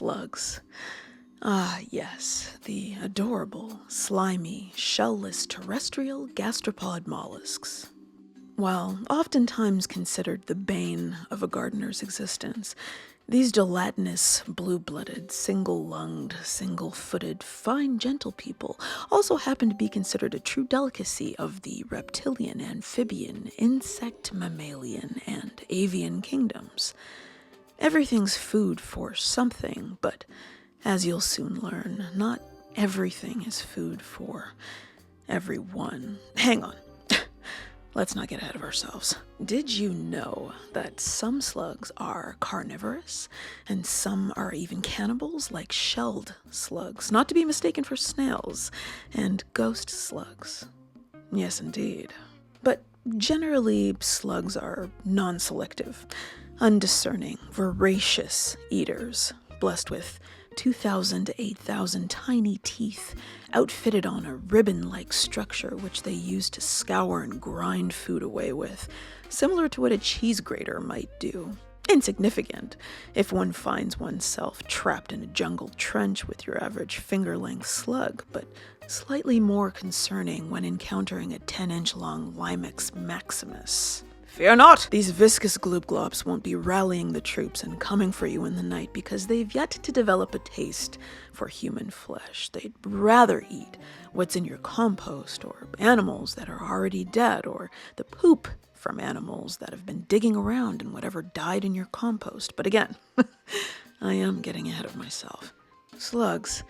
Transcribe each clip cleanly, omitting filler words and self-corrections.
slugs. Ah, yes, the adorable, slimy, shell-less terrestrial gastropod mollusks. While oftentimes considered the bane of a gardener's existence, these gelatinous, blue-blooded, single-lunged, single-footed, fine, gentle people also happen to be considered a true delicacy of the reptilian, amphibian, insect, mammalian, and avian kingdoms. Everything's food for something, but as you'll soon learn, not everything is food for everyone. Hang on. Let's not get ahead of ourselves. Did you know that some slugs are carnivorous and some are even cannibals, like shelled slugs, not to be mistaken for snails, and ghost slugs? Yes, indeed. But generally, slugs are non-selective, undiscerning, voracious eaters, blessed with 2,000 to 8,000 tiny teeth, outfitted on a ribbon-like structure which they use to scour and grind food away with, similar to what a cheese grater might do. Insignificant if one finds oneself trapped in a jungle trench with your average finger-length slug, but slightly more concerning when encountering a 10-inch-long 𝗦𝗵𝟑 maximus. Fear not! These viscous gloop-glops won't be rallying the troops and coming for you in the night because they've yet to develop a taste for human flesh. They'd rather eat what's in your compost, or animals that are already dead, or the poop from animals that have been digging around in whatever died in your compost. But again, I am getting ahead of myself. Slugs,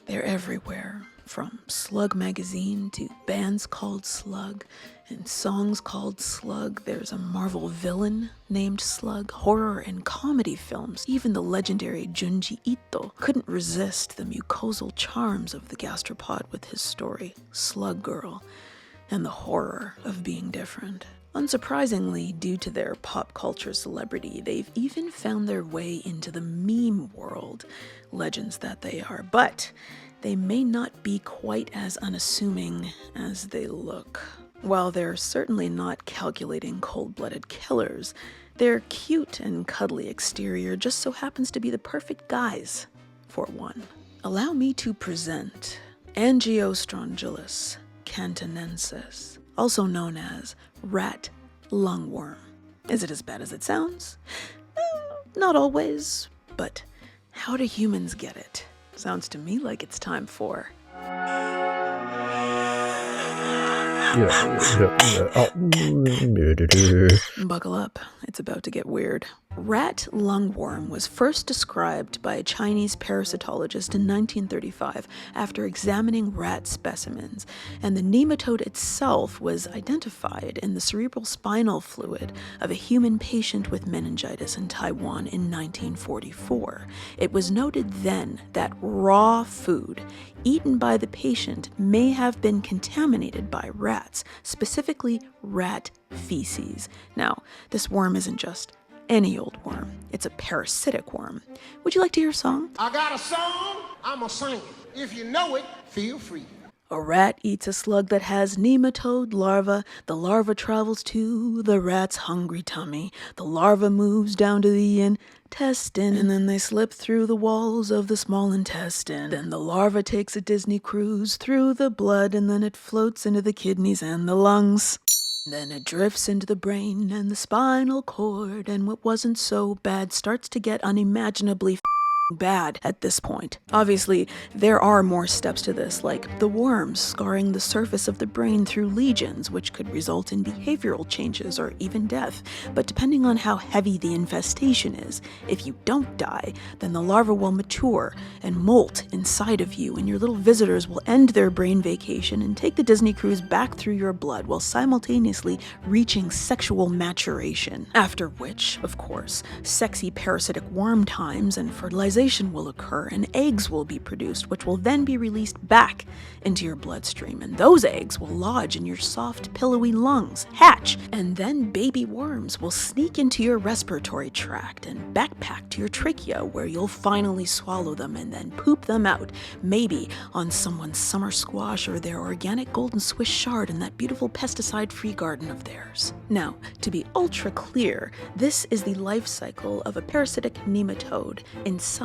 they're everywhere. From Slug magazine to bands called Slug and songs called Slug. There's a Marvel villain named Slug, horror and comedy films. Even the legendary Junji Ito couldn't resist the mucosal charms of the gastropod with his story, Slug Girl, and the horror of being different. Unsurprisingly, due to their pop culture celebrity, they've even found their way into the meme world, legends that they are. But they may not be quite as unassuming as they look. While they're certainly not calculating cold-blooded killers, their cute and cuddly exterior just so happens to be the perfect guise for one. Allow me to present 𝗫𝗫𝗏𝗪𝗫𝗏𝗪𝗏𝗏𝗏𝗏𝗏𝗏𝗏𝗏𝗏𝗏𝗏𝗏𝗏𝗏𝗏𝗏𝗏𝗏 also known as rat lungworm. Is it as bad as it sounds? Not always, but how do humans get it? Sounds to me like it's time for... Buckle up, it's about to get weird. Rat lungworm was first described by a Chinese parasitologist in 1935 after examining rat specimens, and the nematode itself was identified in the cerebral spinal fluid of a human patient with meningitis in Taiwan in 1944. It was noted then that raw food eaten by the patient may have been contaminated by rats, specifically rat feces. Now, this worm isn't just any old worm. It's a parasitic worm. Would you like to hear a song? I got a song, I'ma sing it. If you know it, feel free. A rat eats a slug that has nematode larva. The larva travels to the rat's hungry tummy. The larva moves down to the intestine, and then they slip through the walls of the small intestine. Then the larva takes a Disney cruise through the blood, and then it floats into the kidneys and the lungs. Then it drifts into the brain and the spinal cord, and what wasn't so bad starts to get unimaginably bad at this point. Obviously, there are more steps to this, like the worms scarring the surface of the brain through lesions, which could result in behavioral changes or even death. But depending on how heavy the infestation is, if you don't die, then the larva will mature and molt inside of you, and your little visitors will end their brain vacation and take the Disney cruise back through your blood while simultaneously reaching sexual maturation. After which, of course, sexy parasitic worm times and fertilization will occur, and eggs will be produced, which will then be released back into your bloodstream, and those eggs will lodge in your soft, pillowy lungs, hatch, and then baby worms will sneak into your respiratory tract and backpack to your trachea, where you'll finally swallow them and then poop them out, maybe on someone's summer squash or their organic golden Swiss chard in that beautiful pesticide-free garden of theirs. Now, to be ultra clear, this is the life cycle of a parasitic nematode inside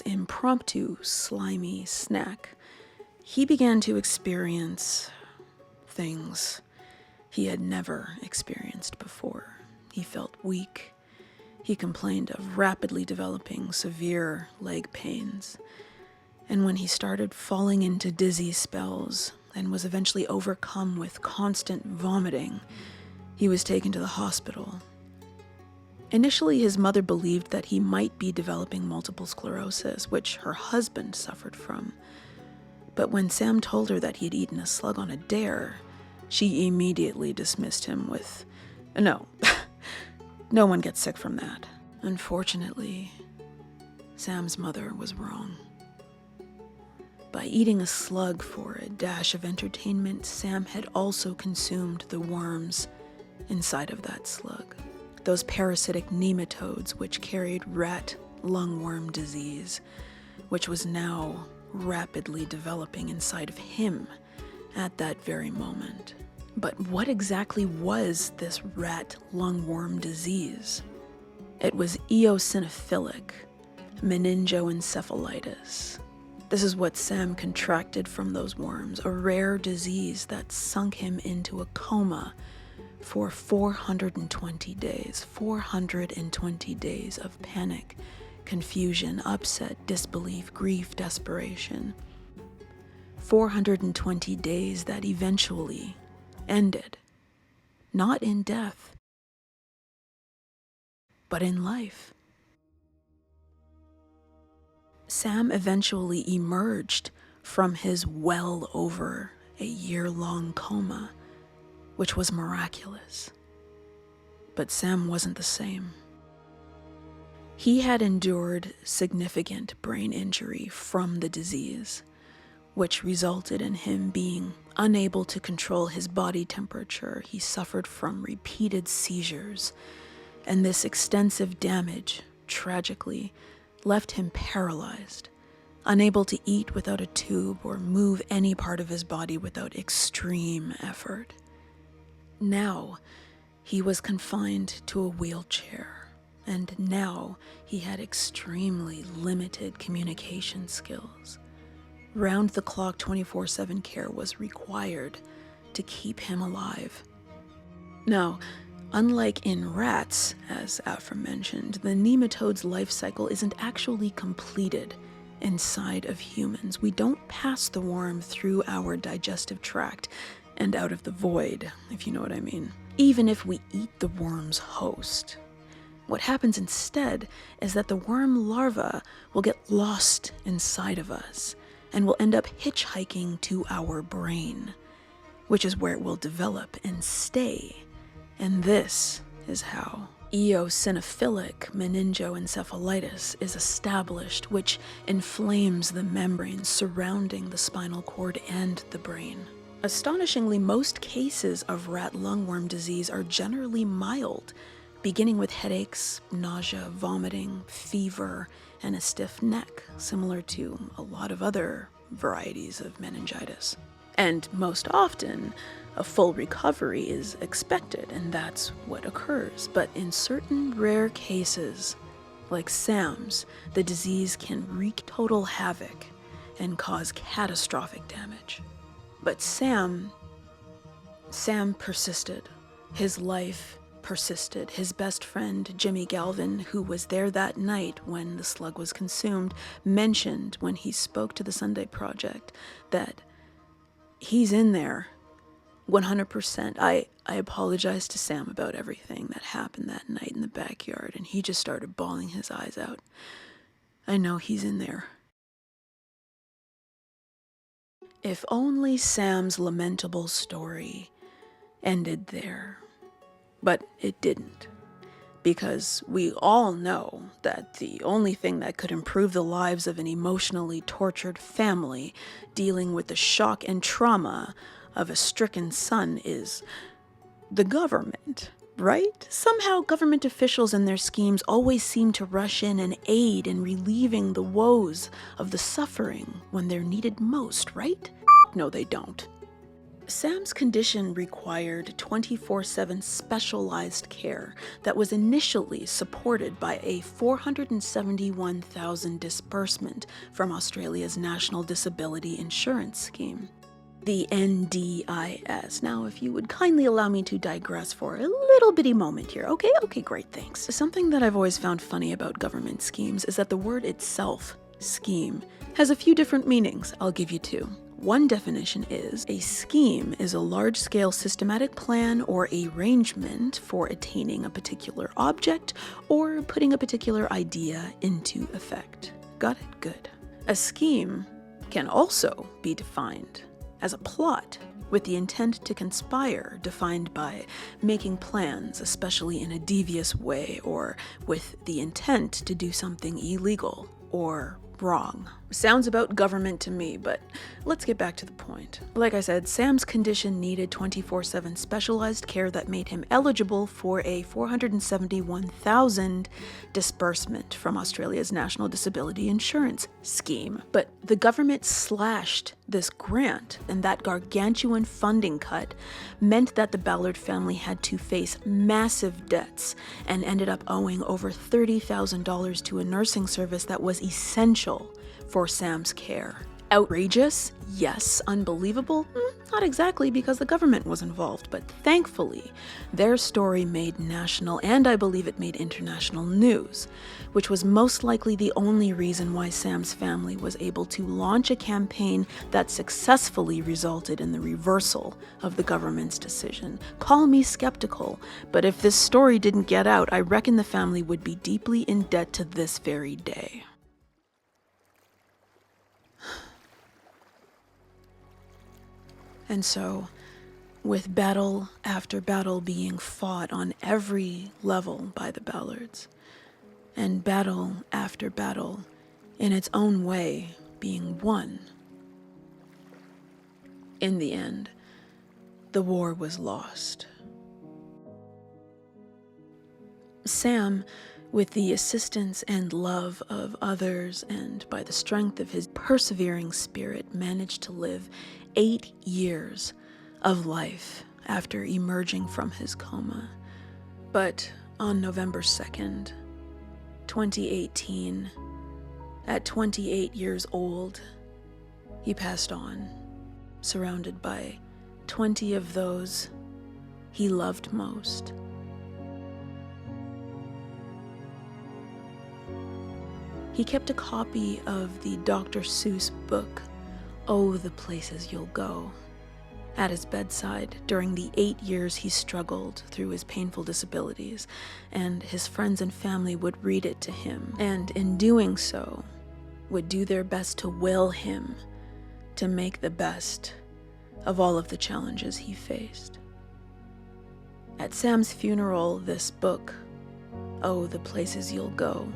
Sam's impromptu slimy snack, he began to experience things he had never experienced before. He felt weak. He complained of rapidly developing severe leg pains. And when he started falling into dizzy spells and was eventually overcome with constant vomiting, he was taken to the hospital. Initially, his mother believed that he might be developing multiple sclerosis, which her husband suffered from. But when Sam told her that he had eaten a slug on a dare, she immediately dismissed him with, "No, no one gets sick from that." Unfortunately, Sam's mother was wrong. By eating a slug for a dash of entertainment, Sam had also consumed the worms inside of that slug. Those parasitic nematodes which carried rat lungworm disease, which was now rapidly developing inside of him at that very moment. But what exactly was this rat lungworm disease? It was eosinophilic meningoencephalitis. This is what Sam contracted from those worms, a rare disease that sunk him into a coma for 420 days. 420 days of panic, confusion, upset, disbelief, grief, desperation. 420 days that eventually ended, not in death, but in life. Sam eventually emerged from his well over a year-long coma, which was miraculous. But Sam wasn't the same. He had endured significant brain injury from the disease, which resulted in him being unable to control his body temperature. He suffered from repeated seizures, and this extensive damage, tragically, left him paralyzed, unable to eat without a tube or move any part of his body without extreme effort. Now, he was confined to a wheelchair, and now he had extremely limited communication skills. Round-the-clock 24/7 care was required to keep him alive. Now, unlike in rats, as aforementioned, the nematode's life cycle isn't actually completed inside of humans. We don't pass the worm through our digestive tract and out of the void, if you know what I mean. Even if we eat the worm's host. What happens instead is that the worm larva will get lost inside of us and will end up hitchhiking to our brain, which is where it will develop and stay. And this is how eosinophilic meningoencephalitis is established, which inflames the membranes surrounding the spinal cord and the brain. Astonishingly, most cases of rat lungworm disease are generally mild, beginning with headaches, nausea, vomiting, fever, and a stiff neck, similar to a lot of other varieties of meningitis. And most often, a full recovery is expected, and that's what occurs. But in certain rare cases, like Sam's, the disease can wreak total havoc and cause catastrophic damage. But Sam persisted. His life persisted. His best friend, Jimmy Galvin, who was there that night when the slug was consumed, mentioned when he spoke to the Sunday Project that he's in there 100%. I apologized to Sam about everything that happened that night in the backyard, and he just started bawling his eyes out. I know he's in there. If only Sam's lamentable story ended there. But it didn't, because we all know that the only thing that could improve the lives of an emotionally tortured family dealing with the shock and trauma of a stricken son is the government, right? Somehow government officials and their schemes always seem to rush in and aid in relieving the woes of the suffering when they're needed most, right? No, they don't. Sam's condition required 24/7 specialized care that was initially supported by a $471,000 disbursement from Australia's National Disability Insurance Scheme, the NDIS. Now, if you would kindly allow me to digress for a little bitty moment here. Okay, great, thanks. Something that I've always found funny about government schemes is that the word itself, scheme, has a few different meanings. I'll give you two. One definition is, a scheme is a large-scale systematic plan or arrangement for attaining a particular object or putting a particular idea into effect. Got it? Good. A scheme can also be defined as a plot with the intent to conspire, defined by making plans, especially in a devious way, or with the intent to do something illegal or wrong. Sounds about government to me, but let's get back to the point. Like I said, Sam's condition needed 24/7 specialized care that made him eligible for a $471,000 disbursement from Australia's National Disability Insurance Scheme. But the government slashed this grant, and that gargantuan funding cut meant that the Ballard family had to face massive debts and ended up owing over $30,000 to a nursing service that was essential for Sam's care. Outrageous? Yes. Unbelievable? Not exactly, because the government was involved, but thankfully, their story made national and I believe it made international news, which was most likely the only reason why Sam's family was able to launch a campaign that successfully resulted in the reversal of the government's decision. Call me skeptical, but if this story didn't get out, I reckon the family would be deeply in debt to this very day. And so, with battle after battle being fought on every level by the Ballards, and battle after battle in its own way being won, in the end, the war was lost. Sam, with the assistance and love of others and by the strength of his persevering spirit, managed to live 8 years of life after emerging from his coma. But on November 2nd, 2018, at 28 years old, he passed on, surrounded by 20 of those he loved most. He kept a copy of the Dr. Seuss book, Oh, the Places You'll Go, at his bedside during the 8 years he struggled through his painful disabilities, and his friends and family would read it to him, and in doing so, would do their best to will him to make the best of all of the challenges he faced. At Sam's funeral, this book, Oh, the Places You'll Go,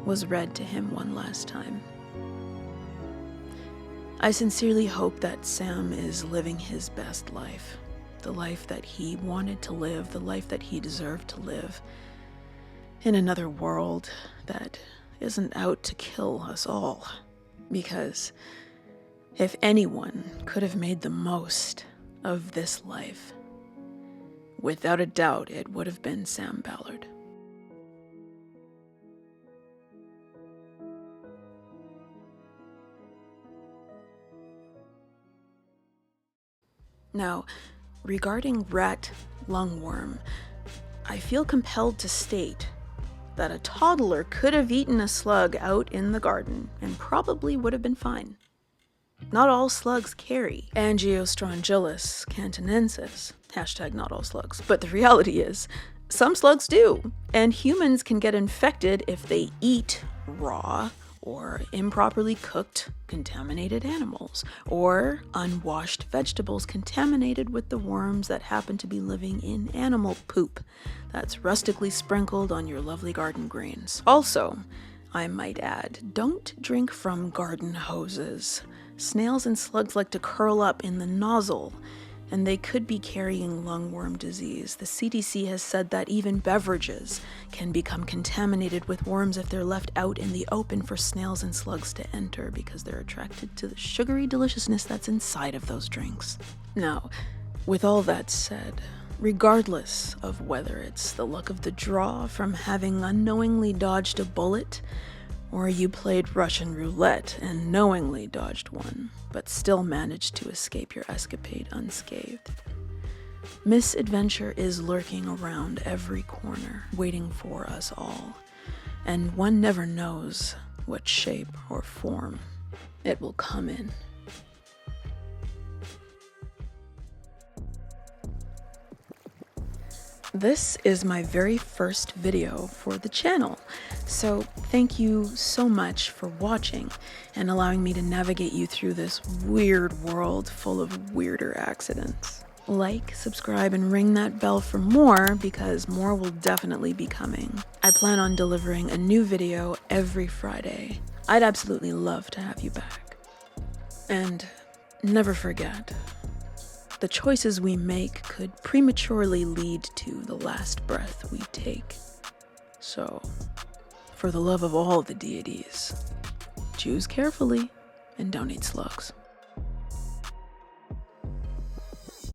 was read to him one last time. I sincerely hope that Sam is living his best life, the life that he wanted to live, the life that he deserved to live, in another world that isn't out to kill us all. Because if anyone could have made the most of this life, without a doubt it would have been Sam Ballard. Now, regarding rat lungworm, I feel compelled to state that a toddler could have eaten a slug out in the garden and probably would have been fine. Not all slugs carry 𝗫𝗫𝙁𝗫 cantonensis, hashtag not all slugs, but the reality is, some slugs do, and humans can get infected if they eat raw or improperly cooked contaminated animals, or unwashed vegetables contaminated with the worms that happen to be living in animal poop that's rustically sprinkled on your lovely garden greens. Also, I might add, don't drink from garden hoses. Snails and slugs like to curl up in the nozzle, and they could be carrying lungworm disease. The CDC has said that even beverages can become contaminated with worms if they're left out in the open for snails and slugs to enter because they're attracted to the sugary deliciousness that's inside of those drinks. Now, with all that said, regardless of whether it's the luck of the draw from having unknowingly dodged a bullet, or you played Russian roulette and knowingly dodged one, but still managed to escape your escapade unscathed, misadventure is lurking around every corner, waiting for us all, and one never knows what shape or form it will come in. This is my very first video for the channel, so thank you so much for watching and allowing me to navigate you through this weird world full of weirder accidents. Like, subscribe, and ring that bell for more, because more will definitely be coming. I plan on delivering a new video every Friday. I'd absolutely love to have you back. And never forget, the choices we make could prematurely lead to the last breath we take. So, for the love of all the deities, choose carefully and don't eat slugs.